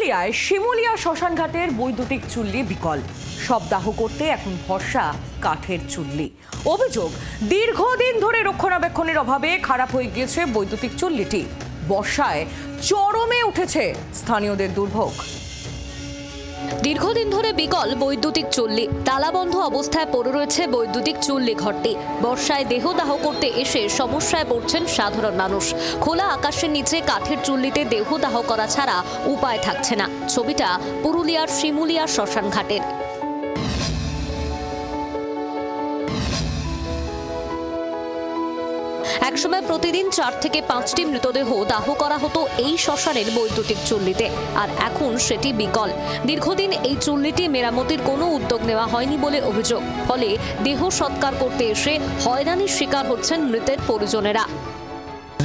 পুরুলিয়ায় শিমুলিয়া শ্মশানঘাটের বৈদ্যুতিক চুল্লি বিকল। শবদাহ করতে এখন ভরসা কাঠের চুল্লি। অভিযোগ, দীর্ঘদিন ধরে রক্ষণাবেক্ষণের অভাবে খারাপ হয়ে গিয়েছে বৈদ্যুতিক চুল্লিটি। বর্ষায় চরমে উঠেছে স্থানীয়দের দুর্ভোগ। দীর্ঘদিন ধরে বিকল বৈদ্যুতিক চুল্লি, তালাবন্ধ অবস্থায় পড়ে রয়েছে বৈদ্যুতিক চুল্লি ঘরটি। বর্ষায় দেহদাহ করতে এসে সমস্যায় পড়ছেন সাধারণ মানুষ। খোলা আকাশের নিচে কাঠের চুল্লিতে দেহদাহ করা ছাড়া উপায় থাকছে না। ছবিটা পুরুলিয়ার শিমুলিয়া শ্মশান ঘাটের। একসময় প্রতিদিন 4 থেকে 5টি মৃতদেহ দাহ করা হতো এই শ্মশানের বৈদ্যুতিক চুল্লিতে, আর এখন সেটি বিকল। দীর্ঘদিন এই চুল্লিটি মেরামতির কোনো উদ্যোগ নেওয়া হয়নি বলে অভিযোগ। ফলে দেহ সৎকার করতে এসে হয়রানির শিকার হচ্ছেন মৃতের পরিজনেরা।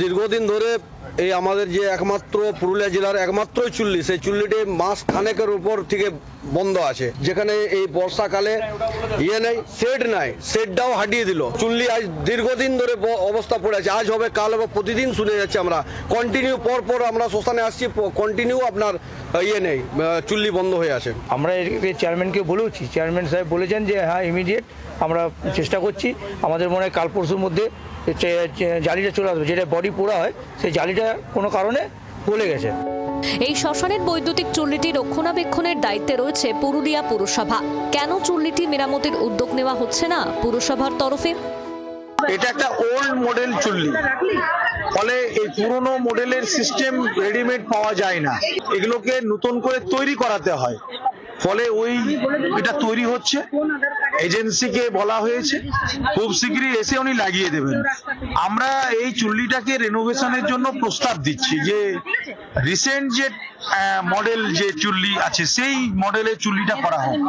দীর্ঘদিন ধরে এই আমাদের যে একমাত্র পুরুলিয়া জেলার একমাত্র চুল্লি, সেই চুল্লিটি মাস খানেকের উপর থেকে বন্ধ আছে। যেখানে এই বর্ষাকালে নেই, শেড নাই, শেডটাও হাটিয়ে দিল। চুল্লি আজ দীর্ঘদিন ধরে অবস্থা পড়ে আছে। আজ হবে, কাল হবে, প্রতিদিন শুনে যাচ্ছি আমরা। কন্টিনিউ পর আমরা শ্মশানে আসছি, কন্টিনিউ আপনার নেই, চুল্লি বন্ধ হয়ে আছে। আমরা চেয়ারম্যানকে বলেছি, চেয়ারম্যান সাহেব বলেছেন যে হ্যাঁ ইমিডিয়েট আমরা চেষ্টা করছি। আমাদের মনে হয় কাল পরশুর মধ্যে জালিটা চলে আসবে। যেটা বডি পোড়া হয় সেই জালিটা কোনো কারণে গলে গেছে। এই শ্মশানের বৈদ্যুতিক চুল্লিটি রক্ষণাবেক্ষণের দায়িত্বে রয়েছে পুরুলিয়া পুরসভা। কেন চুল্লিটি মেরামতের উদ্যোগ নেওয়া হচ্ছে না পুরসভার তরফে? এটা একটা ওল্ড মডেল চুল্লি, ফলে এই পুরনো মডেলের সিস্টেম রেডিমেড পাওয়া যায় না। এগুলোকে নতুন করে তৈরি করাতে হয়। ফলে এটা তৈরি হচ্ছে, এজেন্সিকে বলা হয়েছে খুব শীঘ্রই এসে উনি লাগিয়ে দেবেন। আমরা এই চুল্লিটাকে রেনোভেশনের জন্য প্রস্তাব দিচ্ছি যে রিসেন্ট যে মডেল যে চুল্লি আছে সেই মডেলের চুল্লিটা করা হোক।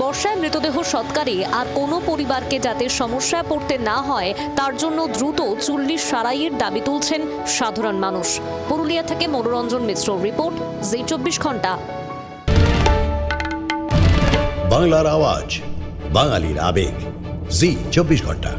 বর্ষায় মৃতদেহ সৎকারে আর কোনো পরিবারকে যাতে সমস্যায় পড়তে না হয় তার জন্য দ্রুত চুল্লি সারাইয়ের দাবি তুলছেন সাধারণ মানুষ। পুরুলিয়া থেকে মনোরঞ্জন মিশ্র রিপোর্ট, জি 24 ঘন্টা। বাংলার আওয়াজ, বাঙালির আবেগ, জি 24 ঘন্টা।